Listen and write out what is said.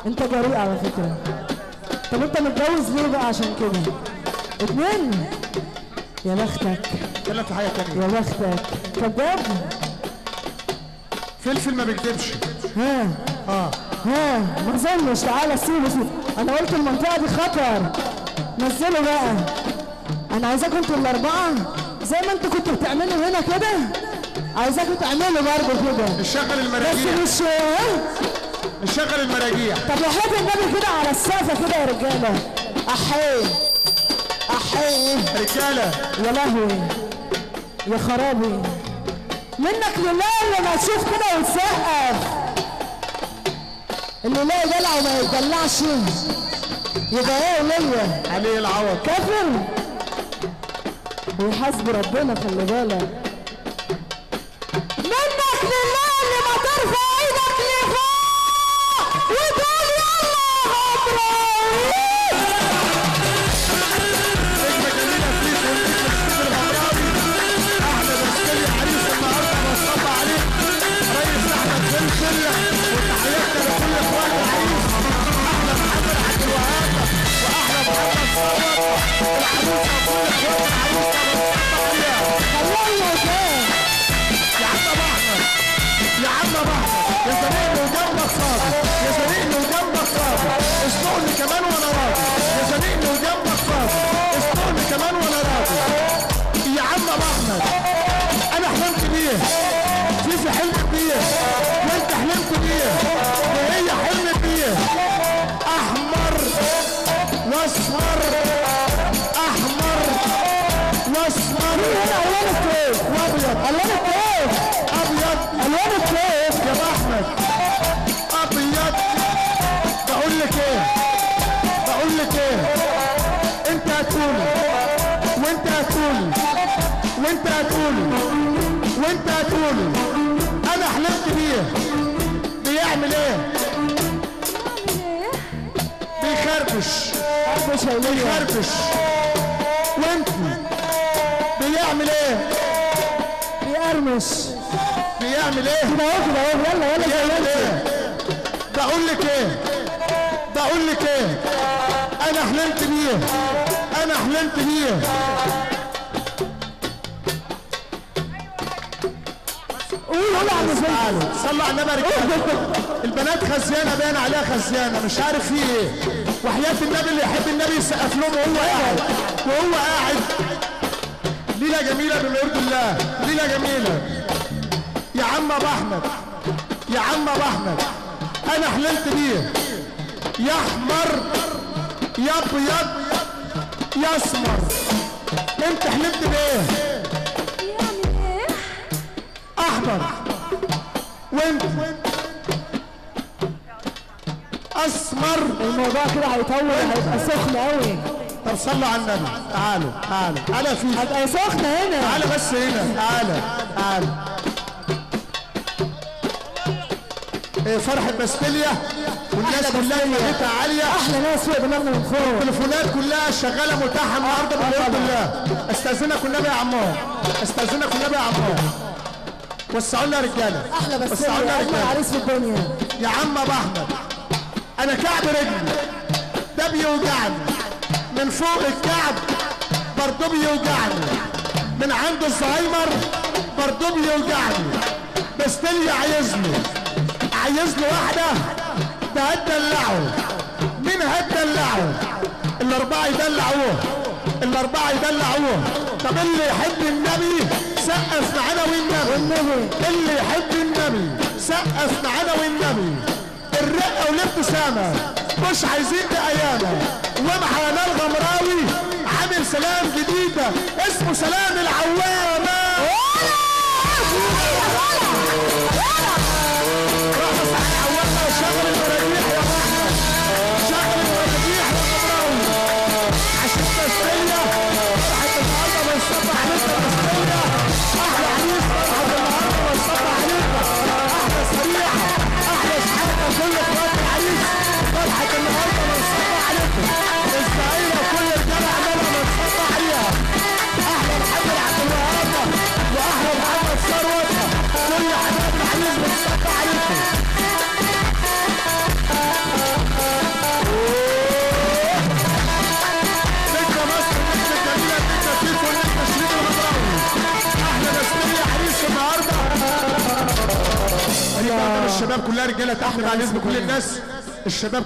انت جريء على فكرة. طب انت متجوز ليه بقى عشان كده؟ 2؟ يا بختك. اتكلم في حاجة تانية. يا بختك. كداب؟ فلفل ما بيكدبش. ها ما اظنش. تعالى سيبه. انا قلت المنطقة دي خطر. نزلوا بقى. انا عايزاكم انتوا الاربعة زي ما انتوا كنتوا بتعملوا هنا كده، عايزاكم تعملوا برضه كده. نشغل المراجيح. بس مش نشغل المراجيح. طب وحياة النبي كده على السقف كده يا رجالة. احيه رجالة. يا لهوي يا خرابي منك لله لما تشوف كده وتسقف. اللي لا يدلع وما يدلعش يبقى ايه وليا عليه العوض. كافر ويحاسب ربنا. خلي بالك منك لله اللي ما ترفع ايدك لفوق وتقول يلا ابراهيم. نجمة جميلة فيك ونجمة السيد الغمراوي. احمد السيد عريس النهارده بصب عليك ريس احمد فلفل. وتحياتنا لكل اخوان العريس. احلى محمد عبد الوهاب واحلى محمد صوت العروسه وكل اخوان العروسه بصب عليها. الله يجزاك يا عم ابو احمد يا عم ابو احمد يا زميلي وجنبك صابر يا زميلي وجنبك صابر اسمعني كمان وانا راضي يا زميلي وجنبك صابر اسمعني كمان وانا راضي. يا عم ابو احمد انا حلمت بيه فيفي حلمت بيه وانت حلمت بيه وهي حلمت بيه. احمر واصفر احمر واصفر الوان الكيف وابيض. الوان الكيف ابيض الوان الكيف يا ابو احمد ابيض. بقول لك ايه انت هتقولي وانت هتقولي انا حلمت بيه بيعمل ايه؟ بيخربش وانت بيعمل ايه؟ بيقرمش بيعمل ايه؟ كده اهو يلا بيعمل ايه؟ بقول لك ايه انا حلمت بيه قول عم تعالوا صلوا على النبي يا رجاله. البنات خزيانه باين عليها خزيانه مش عارف في ايه. وحياه النبي اللي يحب النبي يسقف لهم وهو قاعد. ليله جميله بمرض الله ليله جميله. يا عم ابو احمد انا حلمت بيه يا احمر يا ابيض يا اسمر. انت حلمت بايه؟ يعمل ايه؟ احمر وانت اسمر. الموضوع كده هيطول هيبقى سخن قوي. طب صلوا على النبي. تعالى فيه هتبقى سخنه هنا. تعالى بس هنا تعالى. ايه فرحة باستيليا والناس كلها ميتها عالية. احلى ناس فوق دماغنا من فوق. التليفونات كلها شغالة متاحة النهارده بفضل الله. استاذنكم النبي يا عمار وسعوا لنا يا رجالة. احلى باستيليا اجمل عريس في الدنيا. يا عم ابو احمد انا كعب رجلي ده بيوجعني من فوق الكعب برضه بيوجعني من عند الزهايمر برضه بيوجعني. باستيليا عايز له واحده ده هتدلعه. مين هتدلعه؟ الاربعه يدلعوه. طب اللي يحب النبي سقف معانا والنبي. اللي يحب النبي سقف معانا والنبي. الرقه والابتسامه مش عايزين بأيامه. ومعانا الغمراوي عامل سلام جديده اسمه سلام العوامه. شغل المراجيح يا احمد شغل المراجيح يا غمراوي عشان باستيليا فرحة النهارده بنصب عليك باستيليا. احلى عريس فرحة النهارده بنصب عليك. احلى سريعه احلى شحاته كل اخوات العريس فرحة النهارده بنصب عليكم. الزعيمه كل رجاله عمالها بنصب عليها. احلى محمد عبد الوهاب واحلى محمد ثروت كل حبايب العريس بنصب عليكم. قدام الشباب كلها رجاله تحت بعد اذن كل الناس الشباب